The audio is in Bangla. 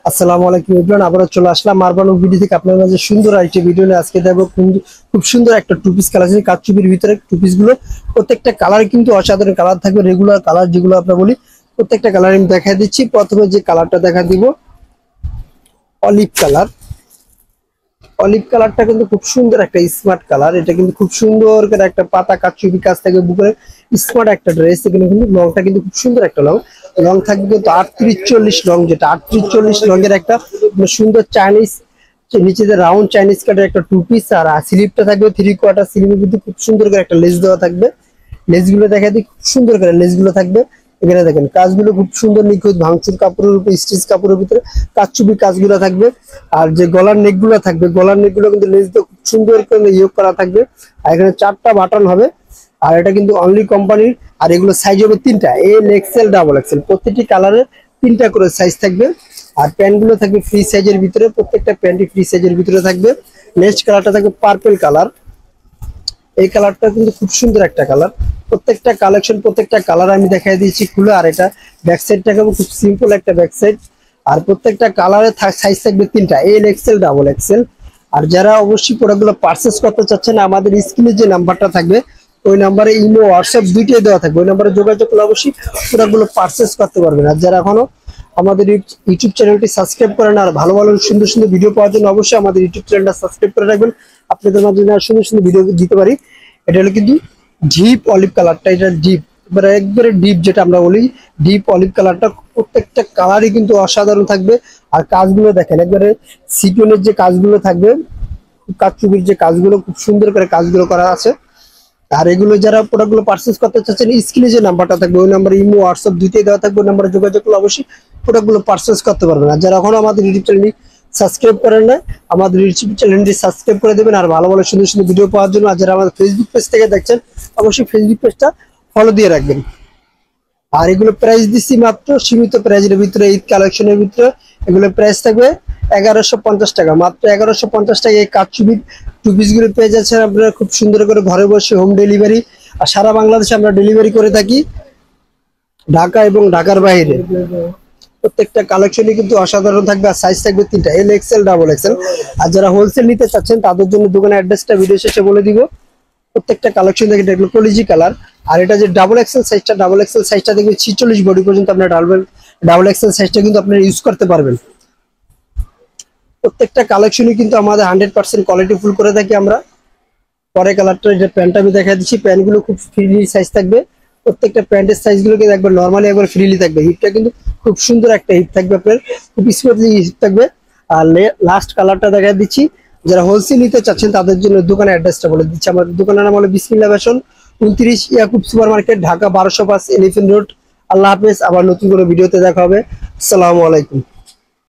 আসসালামু আলাইকুম এভরিওয়ান, আবারো চলে আসলাম মারবানো ভিডিও থেকে আপনাদের মাঝে সুন্দর আরেকটি ভিডিও নিয়ে। আজকে দেখো খুব সুন্দর একটা টু পিস কালেকশন, কাচচুপির ভিতরে টু পিস গুলো প্রত্যেকটা কালার কিন্তু অসাধারণ কালার থাকবে। রেগুলার কালার যেগুলো আমরা বলি প্রত্যেকটা কালার আমি দেখা দিচ্ছি। প্রথমে যে কালারটা দেখা দিব অলিভ কালার। অলিভ কালারটা কিন্তু খুব সুন্দর একটা স্মার্ট কালার। এটা কিন্তু খুব সুন্দর করে একটা পাতা কাচচুপি কাজ থেকে বুকে স্মার্ট একটা ড্রেস। এখানে কিন্তু লংটা কিন্তু খুব সুন্দর একটা লং থাকবে কিন্তু 38-40 লং, যেটা 38-40 লং এর একটা সুন্দর চাইনিজ নিচে যে রাউন্ড চাইনিজ কাটের একটা টু পিস। আর স্লিপটা থাকবে 3/4 স্লিপে কিন্তু খুব সুন্দর করে একটা লেস দেওয়া থাকবে। লেসগুলো দেখা দিই খুব সুন্দর করে লেসগুলো থাকবে। এখানে দেখেন কাজগুলো খুব সুন্দর নিখুঁত ভাঙচুর কাপড়ের উপরে স্টিচ কাপড়ের ভিতরে কাচচুপি কাজগুলো থাকবে। আর যে গলার নেকগুলো থাকবে, গলার নেকগুলো কিন্তু লেস দিয়ে খুব সুন্দর করে ইয়ে করা থাকবে। আর এখানে 4টা বাটন হবে। আর এটা কিন্তু অনলি কোম্পানির। আর এগুলো সাইজ হবে 3টা, এল এক্সেল ডাবল এক্সেল। প্রত্যেকটি কালারের 3টা করে সাইজ থাকবে। আর প্যান্ট গুলো থাকবে ফ্রি সাইজের ভিতরে, প্রত্যেকটা প্যান্টই ফ্রি সাইজের ভিতরে থাকবে। নেক্সট কালারটা থাকবে পার্পল কালার। এই কালারটা কিন্তু খুব সুন্দর একটা কালার। প্রত্যেকটা কালেকশন প্রত্যেকটা কালার আমি দেখাই দিয়েছি খুলে। আর এটা ব্যাক সাইডটা খুব সিম্পল একটা ব্যাক সাইড। আর প্রত্যেকটা কালারের সাইজ থাকবে 3টা, এল এক্সেল ডাবল এক্সেল। আর যারা অবশ্যই প্রোডাক্টগুলো পারচেস করতে চাচ্ছেন, আমাদের স্ক্রিনে যে নাম্বারটা থাকবে ওই নাম্বারে ইমো হোয়াটসঅ্যাপ দুইটাই দেওয়া থাকবে। ওই নাম্বারে যোগাযোগ করলে অবশ্যই প্রোডাক্টগুলো পারচেস করতে পারবেন। আর যারা এখনো আমাদের ইউটিউব চ্যানেলটি সাবস্ক্রাইব করেন আর ভালো ভালো সুন্দর সুন্দর ভিডিও পাওয়ার জন্য অবশ্যই আমাদের ইউটিউব চ্যানেলটা সাবস্ক্রাইব করে রাখবেন। আপনাদের মাঝে সুন্দর সুন্দর ভিডিও দিতে পারি। এটা হলো কিন্তু ডিপ অলিভ কালারটা, এটা ডিপ একবারে ডিপ, যেটা আমরা বলি ডিপ অলিভ কালারটা। প্রত্যেকটা কালারই কিন্তু অসাধারণ থাকবে। আর কাজগুলো দেখেন একবারে সিকোয়েন্সের যে কাজগুলো থাকবে, কাচচুপির যে কাজগুলো খুব সুন্দর করে কাজগুলো করা আছে। আর এগুলো যারা প্রোডাক্টগুলো পারচেজ করতে চাচ্ছেন, স্ক্রিনে যে নাম্বারটা থাকবে ওই নাম্বারে ইমো হোয়াটসঅ্যাপ দুইটাই দেওয়া থাকবে। ওই নাম্বারে যোগাযোগ করলে অবশ্যই প্রোডাক্টগুলো পারচেজ করতে পারবেন। আর যারা এখনো আমাদের ইউটিউব চ্যানেলটি সাবস্ক্রাইব করেন না, আমাদের ইউটিউব চ্যানেলটি সাবস্ক্রাইব করে দেবেন আর ভালো ভালো সুন্দর সুন্দর ভিডিও পাওয়ার জন্য। আর যারা আমাদের ফেসবুক পেজ থেকে দেখছেন, অবশ্যই ফেসবুক পেজটা ফলো দিয়ে রাখবেন। আর এগুলো প্রাইস দিচ্ছি মাত্র সীমিত প্রাইজের ভিতরে, ঈদ কালেকশনের ভিতরে এগুলো প্রাইস থাকবে 1150 টাকা, মাত্র 1150 টাকা। এই কাচচুপির টু পিস গুলো পেয়ে যাচ্ছেন আপনারা খুব সুন্দর করে ঘরে বসে হোম ডেলিভারি। আর সারা বাংলাদেশে আমরা ডেলিভারি করে থাকি, ঢাকা এবং ঢাকার বাইরে। প্রত্যেকটা কালেকশনই কিন্তু অসাধারণ থাকবে। আর সাইজ থাকবে 3টা, এল এক্সেল ডাবল এক্সেল। আর যারা হোলসেল নিতে চাচ্ছেন তাদের জন্য দোকানের অ্যাড্রেসটা ভিডিও শেষে বলে দিব। প্রত্যেকটা কালেকশন দেখে দেখলো কলিজি কালার। আর এটা যে ডাবল এক্সেল সাইজটা, ডাবল এক্সেল সাইজটা দেখবে 46 বডি পর্যন্ত আপনার ডাবল এক্সেল সাইজটা কিন্তু আপনারা ইউজ করতে পারবেন। প্রত্যেকটা কালেকশনই কিন্তু আমাদের 100% কোয়ালিটি ফুল করে থাকি আমরা। পরে কালারটা এটা প্যান্ট আমি দেখা দিচ্ছি। প্যান্টগুলো খুব ফ্রিলি সাইজ থাকবে। প্রত্যেকটা প্যান্টের সাইজগুলোকে একবার নর্মালি একবার ফ্রিলি থাকবে। হিপটা কিন্তু খুব সুন্দর একটা হিপ থাকবে আপনার, খুব স্মুথলি হিপ থাকবে। আর লাস্ট কালারটা দেখা দিচ্ছি। যারা হোলসেল নিতে চাচ্ছেন তাদের জন্য দোকানের অ্যাড্রেসটা বলে দিচ্ছি। আমাদের দোকানের নাম হলো Bismillah Fashion, 29 Yakub Super Market, Dhaka 1205 Elephant Road. আল্লাহ হাফেজ। আবার নতুন কোনো ভিডিওতে দেখা হবে। আসসালামু আলাইকুম।